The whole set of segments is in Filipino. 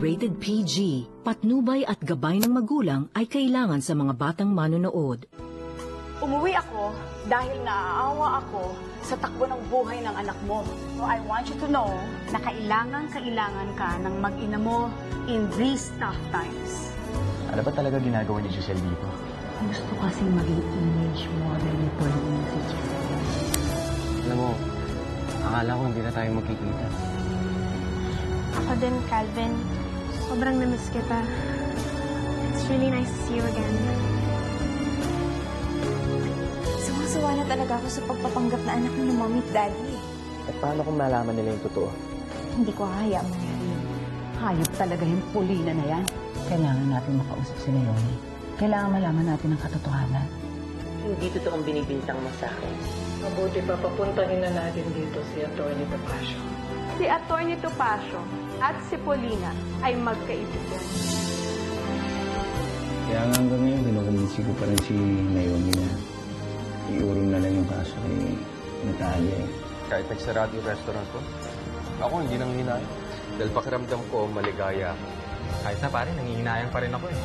Rated PG, patnubay at gabay ng magulang ay kailangan sa mga batang manonood. Umuwi ako dahil naaawa ako sa takbo ng buhay ng anak mo. So I want you to know na kailangan ka ng mag-ina mo in these tough times. Ano ba talaga ginagawa ni Giselle dito? Gusto kasing maging image model ni Pauline si Giselle. Alam mo, akala ko hindi na tayo magkikita. Ako din, Calvin. Sobrang namiss kita. It's really nice to see you again. Sumasawa na talaga ako sa pagpapanggap na anak ni Mommy at Daddy. At paano kung malaman nila yung totoo? Hindi ko hahayaan mangyari yun. Hayop talaga yung Paulina na yan. Kailangan natin makausap si Naomi. Kailangan malaman natin ang katotohanan. Hindi totoong binibintang mo sa akin. Mabuti pa papuntahin na natin dito si Atty. Topacio. Si Atty. Topacio at si Paulina ay magkaibigan. Kaya nga hanggang ngayon, kinukumbinsi ko pa rin si Naomi na iurong na lang yung kaso kay Natalia. Kahit nagsarado yung restaurant ko, ako hindi nang hinayang. Dahil pakiramdam ko, maligaya ako. Kahit na pare, nangihinayang pa rin ako eh.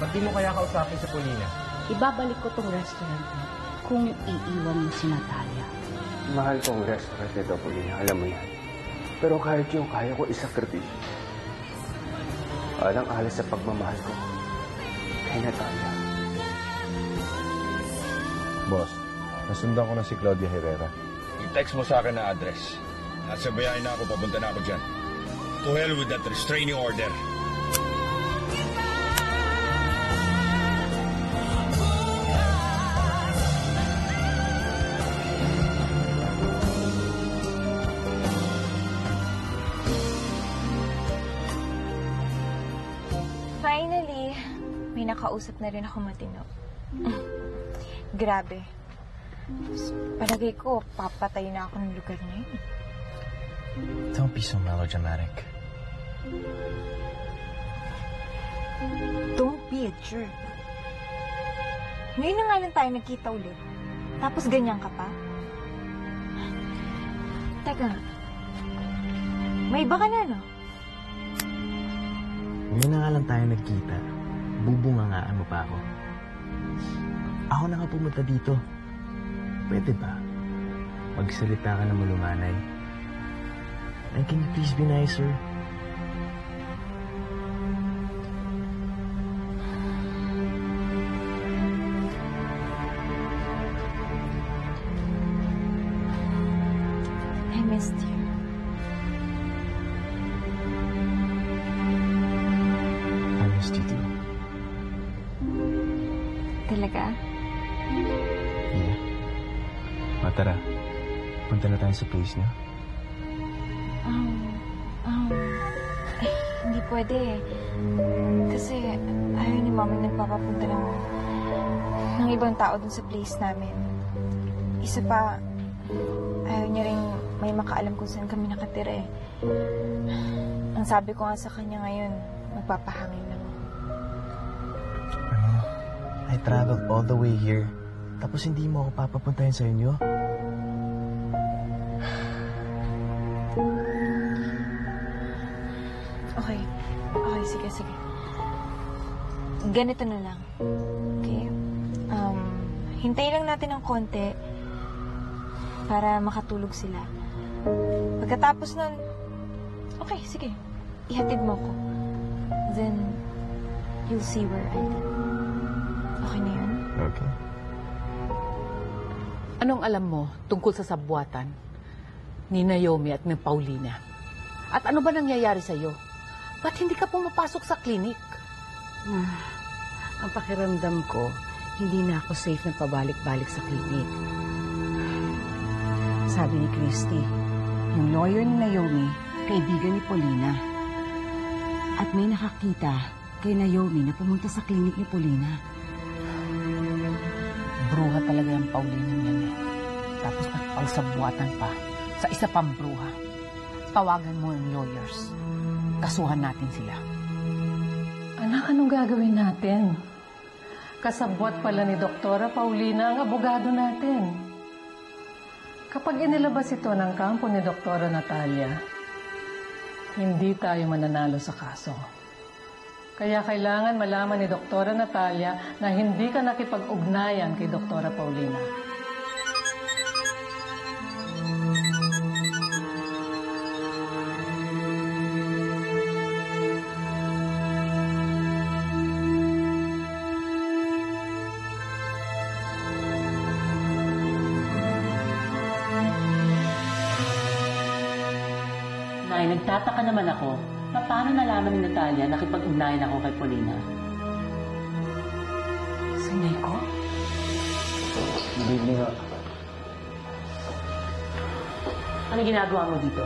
Ba't di mo kaya kausapin si Paulina? Ibabalik ko tong restaurant mo kung iiwan mo si Natalia. Mahal kong restaurant nito, Paulina. Alam mo yan. Pero kahit yung kaya ko isakripisyo. Alang-alas sa pagmamahal ko kay Natalia. Boss, nasundan ko na si Claudia Herrera. I-text mo sa akin na address. Nasa bayahin na ako, papunta na ako dyan. To hell with that restraining order. Finally, may nakausap na rin ako matino. Grabe. Palagay ko, papatay na ako ng lugar na yun. Don't be so melodramatic. Don't be a jerk. Ngayon na nga lang tayo nagkita ulit. Tapos ganyan ka pa? Teka, may iba ka na, no? Ngayon na nga lang tayo nagkita. Bubungangaan mo pa ako. Ako na nga pumunta dito. Pwede ba? Magsalita ka na malumanay. And can you please be nicer? I missed you. I missed you too. Talaga? Yeah. Tara. Punta na tayo sa place niya. Hindi pwede eh. Kasi ayaw ni Mama nagpapapunta ng ibang tao dun sa place namin. Isa pa, ayaw niya rin may makaalam kung saan kami nakatira eh. Ang sabi ko nga sa kanya ngayon, magpapahangin lang ako. I traveled all the way here. Tapos hindi mo ako papapuntahin sa inyo? Okay, sige. Ganito na lang. Okay? Hintayin lang natin ng konti para makatulog sila. Pagkatapos nun, okay, sige. Ihatid mo ko. Then, you'll see where I live. Okay na yun? Okay. Anong alam mo tungkol sa sabwatan ni Naomi at ni Paulina? At ano ba nangyayari sa'yo? Ba't hindi ka pumapasok sa klinik? Ang pakiramdam ko, hindi na ako safe na pabalik-balik sa klinik. Sabi ni Christy, yung lawyer ni Naomi, kaibigan ni Paulina. At may nakakita kay Naomi na pumunta sa klinik ni Paulina. Bruha talaga yung Paulina niyan eh. Tapos nagpagsabwatan pa sa isa pang bruha. Tawagan mo ang lawyers. Kasuhan natin sila. Anak, anong gagawin natin? Kasabwat pala ni Doktora Paulina ang abogado natin. Kapag inilabas ito ng kampo ni Doktora Natalia, hindi tayo mananalo sa kaso. Kaya kailangan malaman ni Doktora Natalia na hindi ka nakipag-ugnayan kay Doktora Paulina. Nay, nagtataka naman ako. Paano nalaman ni Natalia na nakipag-ugnayan ako kay Paulina? Si Nico? Good evening, ho. Ano ginagawa mo dito?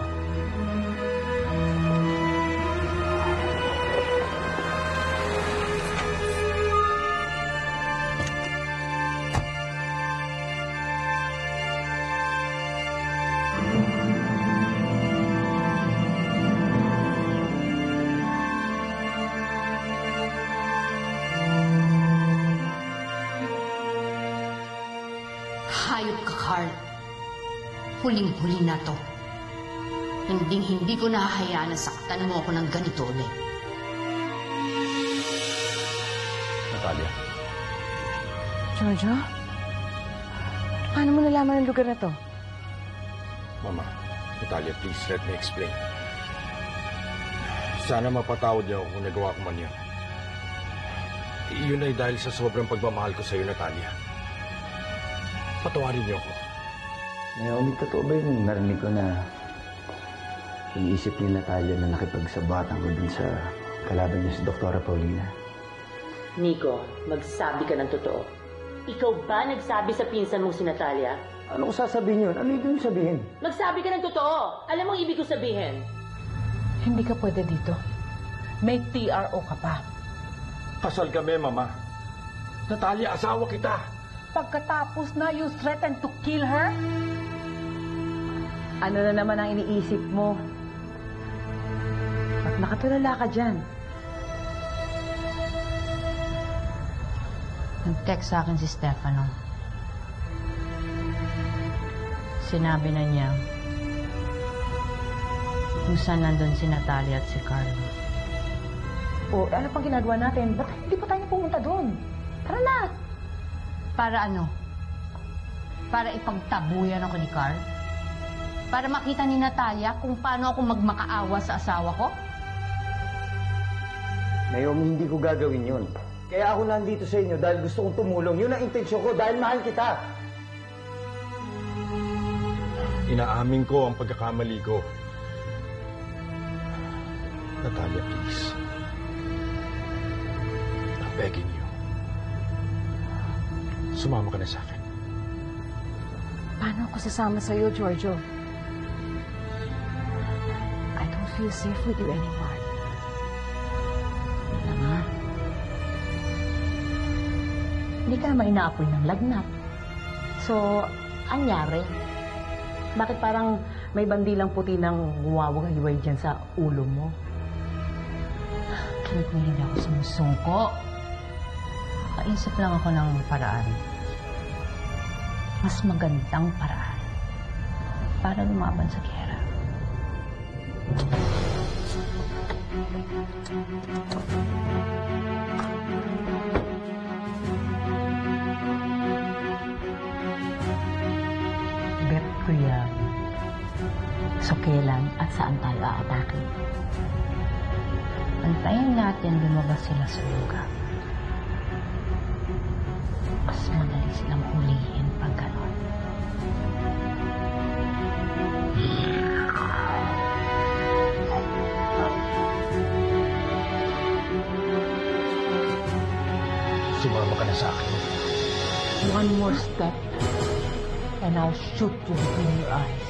Hayop ka, Carl. Huling-huli na to. Hindi ko nahahayaan na saktan mo ako ng ganito ulit. Natalia. Jojo? Paano mo nalaman ang lugar na to? Mama, Natalia, please let me explain. Sana mapatawad niyo kung nagawa ko man yun. Yun ay dahil sa sobrang pagmamahal ko sa iyo, Natalia. Patawarin niyo ako. Naomi, totoo ba yung narinig ko na iniisip ni Natalia na nakipagsabatan ko dun sa kalaban niya si Doktora Paulina? Nico, magsabi ka ng totoo. Ikaw ba nagsabi sa pinsan mong si Natalia? Ano ko sasabihin yun? Ano yung sabihin? Magsabi ka ng totoo. Alam mo ang ibig ko sabihin. Hindi ka pwede dito. May TRO ka pa. Kasal kami, Mama. Natalia, asawa kita. Pagkatapos na you threatened to kill her? Ano na naman ang iniisip mo? At nakatulala ka dyan. Nag-text sa akin si Stefano. Sinabi na niya kung saan nandun si Natalia at si Carlo. O, ano pang ginagawa natin? Ba't hindi pa tayo pumunta doon? Tara na! Para ano? Para ipagtabuyan ako ni Carl? Para makita ni Natalia kung paano ako magmakaawa sa asawa ko? Naomi, hindi ko gagawin yun. Kaya ako nandito sa inyo dahil gusto kong tumulong. Yun ang intensyon ko dahil mahal kita. Inaamin ko ang pagkakamali ko. Natalia, please. I'm begging you. Sumama ka na sa akin. Paano ako sasama sa'yo, Giorgio? I don't feel safe with you anymore. Nga. Hindi ka naman inaapoy ng lagnat. So, anyari? Bakit parang may bandilang puti ng gumawagiway dyan sa ulo mo? Kahit na hindi ako sumusungko. Kaisip lang ako ng paraan. Mas magandang paraan para lumaban sa gera. Bet ko yan. So kailan at saan tayo aatake? Antayin natin lumabas sila sa lugar. Mas madali silang hulihin pag gano'n. Sumama ka na sa akin. One more step and I'll shoot you between your eyes.